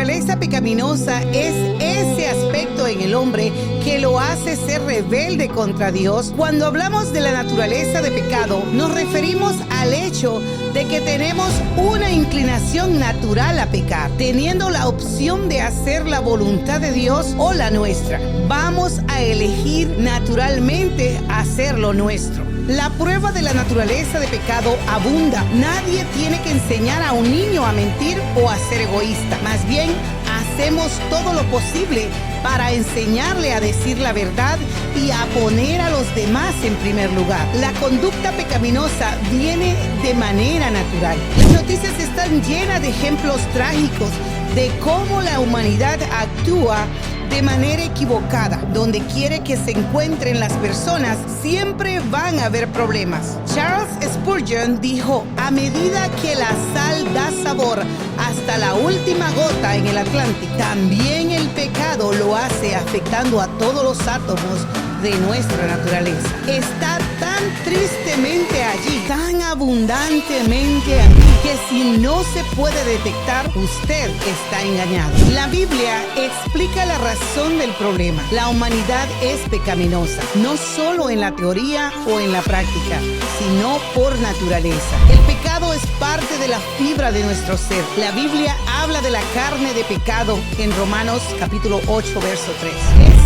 naturaleza pecaminosa es ese aspecto en el hombre que lo hace ser rebelde contra Dios. Cuando hablamos de la naturaleza de pecado, nos referimos al hecho de que tenemos una inclinación natural a pecar, teniendo la opción de hacer la voluntad de Dios o la nuestra. Vamos a elegir naturalmente hacer lo nuestro. La prueba de la naturaleza de pecado abunda. Nadie tiene que enseñar a un niño a mentir o a ser egoísta. Más bien, hacemos todo lo posible para enseñarle a decir la verdad y a poner a los demás en primer lugar. La conducta pecaminosa viene de manera natural. Las noticias están llenas de ejemplos trágicos de cómo la humanidad actúa de manera equivocada. Donde quiere que se encuentren las personas, siempre van a haber problemas. Charles Spurgeon dijo: a medida que la sal da sabor hasta la última gota en el Atlántico, también el pecado lo hace, afectando a todos los átomos de nuestra naturaleza. Está tan tristemente allí, tan abundantemente allí, que si no se puede detectar, usted está engañado. La Biblia explica la razón del problema. La humanidad es pecaminosa, no solo en la teoría o en la práctica, sino por naturaleza. El pecado es parte de la fibra de nuestro ser. La Biblia habla de la carne de pecado en Romanos capítulo 8, verso 3.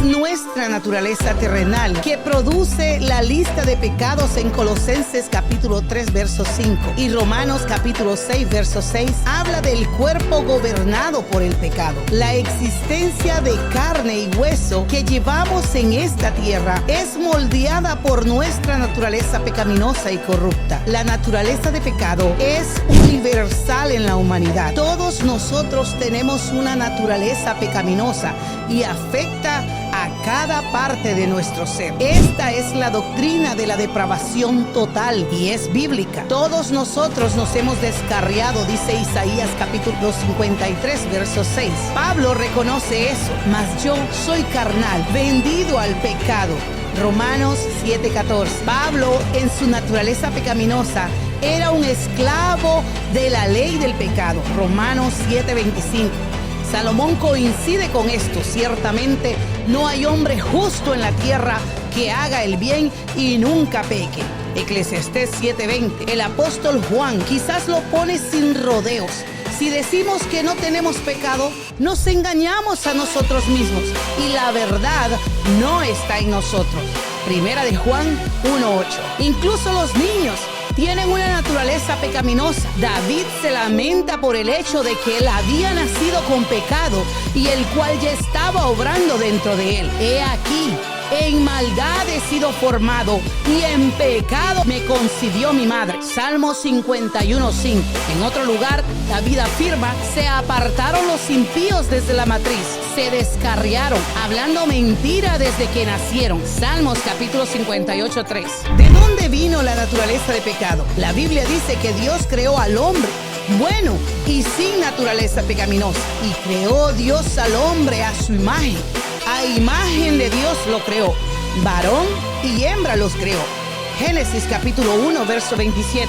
Es nuestra naturaleza terrenal que produce la lista de pecados en Colosenses capítulo 3, verso 5. Y Romanos capítulo 6, verso 6 habla del cuerpo gobernado por el pecado. La existencia de carne y hueso que llevamos en esta tierra es moldeada por nuestra naturaleza pecaminosa y corrupta. La naturaleza de pecado es universal en la humanidad. Todos nosotros tenemos una naturaleza pecaminosa y afecta a cada parte de nuestro ser. Esta es la doctrina de la depravación total y es bíblica. Todos nosotros nos hemos descarriado, dice Isaías capítulo 53, verso 6. Pablo reconoce eso: mas yo soy carnal, vendido al pecado. Romanos 7:14. Pablo, en su naturaleza pecaminosa, era un esclavo de la ley del pecado. Romanos 7:25. Salomón coincide con esto: ciertamente no hay hombre justo en la tierra que haga el bien y nunca peque. Eclesiastés 7:20. El apóstol Juan quizás lo pone sin rodeos: si decimos que no tenemos pecado, nos engañamos a nosotros mismos y la verdad no está en nosotros. Primera de Juan 1:8. Incluso los niños tienen una naturaleza pecaminosa. David se lamenta por el hecho de que él había nacido con pecado y el cual ya estaba obrando dentro de él. He aquí, en maldad he sido formado y en pecado me concibió mi madre. Salmo 51:5. En otro lugar, David afirma: se apartaron los impíos desde la matriz, se descarriaron, hablando mentira desde que nacieron. Salmos capítulo 58:3. ¿De dónde vino la naturaleza de pecado? La Biblia dice que Dios creó al hombre bueno y sin naturaleza pecaminosa. Y creó Dios al hombre a su imagen. A imagen de Dios lo creó. Varón y hembra los creó. Génesis capítulo 1, verso 27.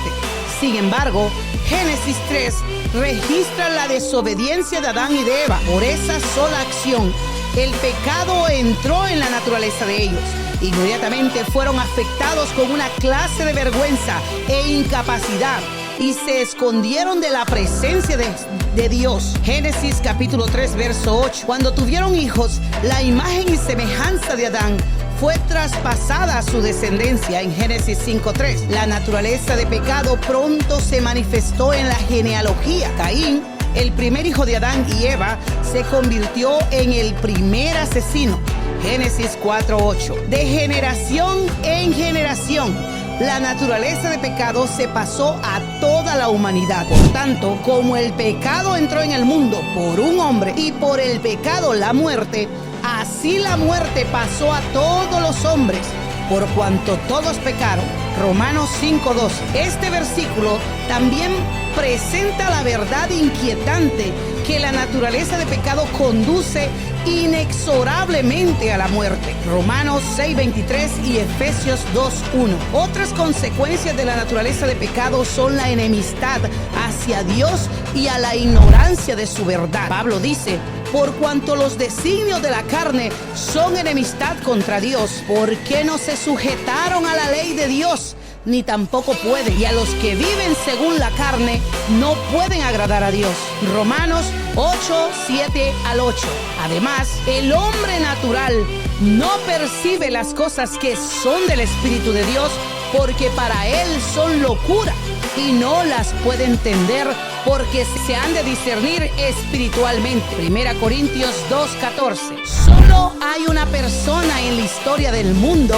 Sin embargo, Génesis 3 registra la desobediencia de Adán y de Eva. Por esa sola acción, el pecado entró en la naturaleza de ellos. Inmediatamente fueron afectados con una clase de vergüenza e incapacidad y se escondieron de la presencia de Dios. Génesis capítulo 3, verso 8. Cuando tuvieron hijos, la imagen y semejanza de Adán fue traspasada a su descendencia en Génesis 5:3. La naturaleza de pecado pronto se manifestó en la genealogía. Caín, el primer hijo de Adán y Eva, se convirtió en el primer asesino. Génesis 4:8. De generación en generación, la naturaleza de pecado se pasó a toda la humanidad. Por tanto, como el pecado entró en el mundo por un hombre y por el pecado la muerte, así la muerte pasó a todos los hombres, por cuanto todos pecaron. Romanos 5:12. Este versículo también presenta la verdad inquietante que la naturaleza de pecado conduce inexorablemente a la muerte. Romanos 6:23 y Efesios 2:1. Otras consecuencias de la naturaleza de pecado son la enemistad hacia Dios y a la ignorancia de su verdad. Pablo dice: por cuanto los designios de la carne son enemistad contra Dios, ¿por qué no se sujetaron a la ley de Dios? Ni tampoco pueden. Y a los que viven según la carne no pueden agradar a Dios. Romanos 8, 7 al 8. Además, el hombre natural no percibe las cosas que son del Espíritu de Dios, porque para él son locura y no las puede entender, porque se han de discernir espiritualmente. 1 Corintios 2:14. Solo hay una persona en la historia del mundo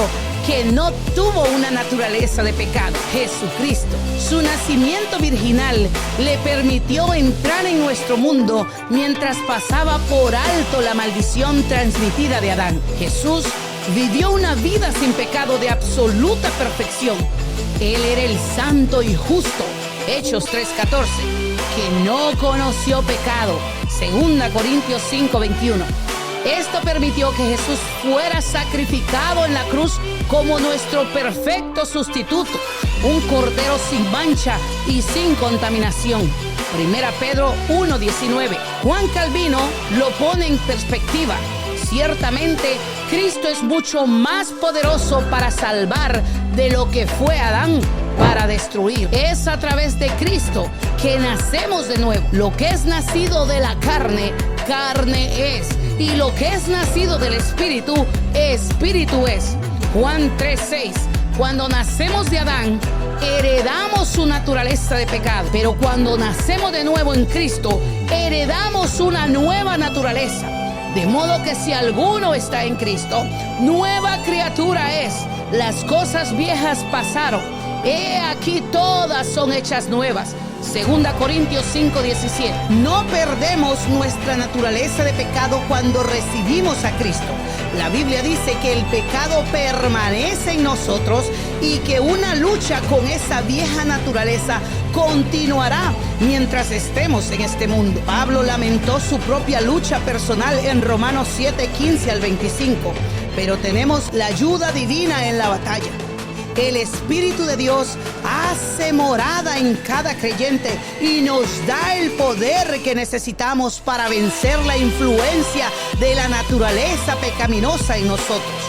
que no tuvo una naturaleza de pecado: Jesucristo. Su nacimiento virginal le permitió entrar en nuestro mundo mientras pasaba por alto la maldición transmitida de Adán. Jesús vivió una vida sin pecado de absoluta perfección. Él era el santo y justo, Hechos 3:14, que no conoció pecado, 2 Corintios 5:21. Esto permitió que Jesús fuera sacrificado en la cruz como nuestro perfecto sustituto, un cordero sin mancha y sin contaminación. 1 Pedro 1:19. Juan Calvino lo pone en perspectiva. Ciertamente, Cristo es mucho más poderoso para salvar de lo que fue Adán para destruir. Es a través de Cristo que nacemos de nuevo. Lo que es nacido de la carne, carne es. Y lo que es nacido del Espíritu, Espíritu es. Juan 3:6. Cuando nacemos de Adán, heredamos su naturaleza de pecado. Pero cuando nacemos de nuevo en Cristo, heredamos una nueva naturaleza. De modo que si alguno está en Cristo, nueva criatura es. Las cosas viejas pasaron. He aquí todas son hechas nuevas. 2 Corintios 5:17. No perdemos nuestra naturaleza de pecado cuando recibimos a Cristo. La Biblia dice que el pecado permanece en nosotros y que una lucha con esa vieja naturaleza continuará mientras estemos en este mundo. Pablo lamentó su propia lucha personal en Romanos 7:15 al 25. Pero tenemos la ayuda divina en la batalla. El Espíritu de Dios hace morada en cada creyente y nos da el poder que necesitamos para vencer la influencia de la naturaleza pecaminosa en nosotros.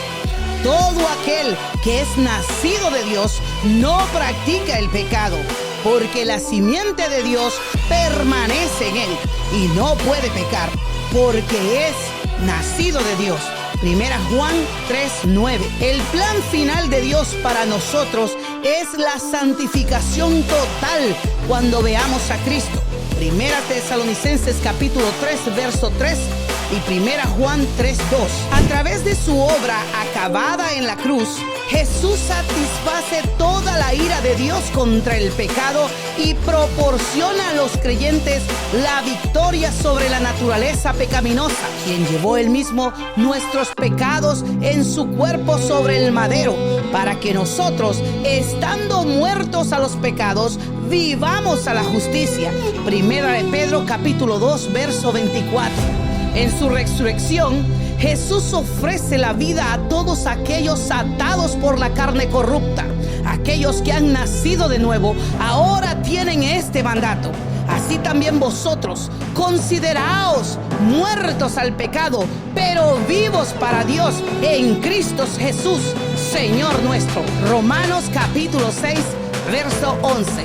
Todo aquel que es nacido de Dios no practica el pecado, porque la simiente de Dios permanece en él y no puede pecar, porque es nacido de Dios. 1 Juan 3:9. El plan final de Dios para nosotros es la santificación total cuando veamos a Cristo. 1 Tesalonicenses capítulo 3, verso 3 y 1 Juan 3:2. A través de su obra acabada en la cruz, Jesús satisface toda la ira de Dios contra el pecado y proporciona a los creyentes la victoria sobre la naturaleza pecaminosa, quien llevó él mismo nuestros pecados en su cuerpo sobre el madero, para que nosotros, estando muertos a los pecados, vivamos a la justicia. 1 Pedro capítulo 2, verso 24. En su resurrección, Jesús ofrece la vida a todos aquellos atados por la carne corrupta. Aquellos que han nacido de nuevo ahora tienen este mandato. Así también vosotros, consideraos muertos al pecado, pero vivos para Dios en Cristo Jesús, Señor nuestro. Romanos capítulo 6, verso 11.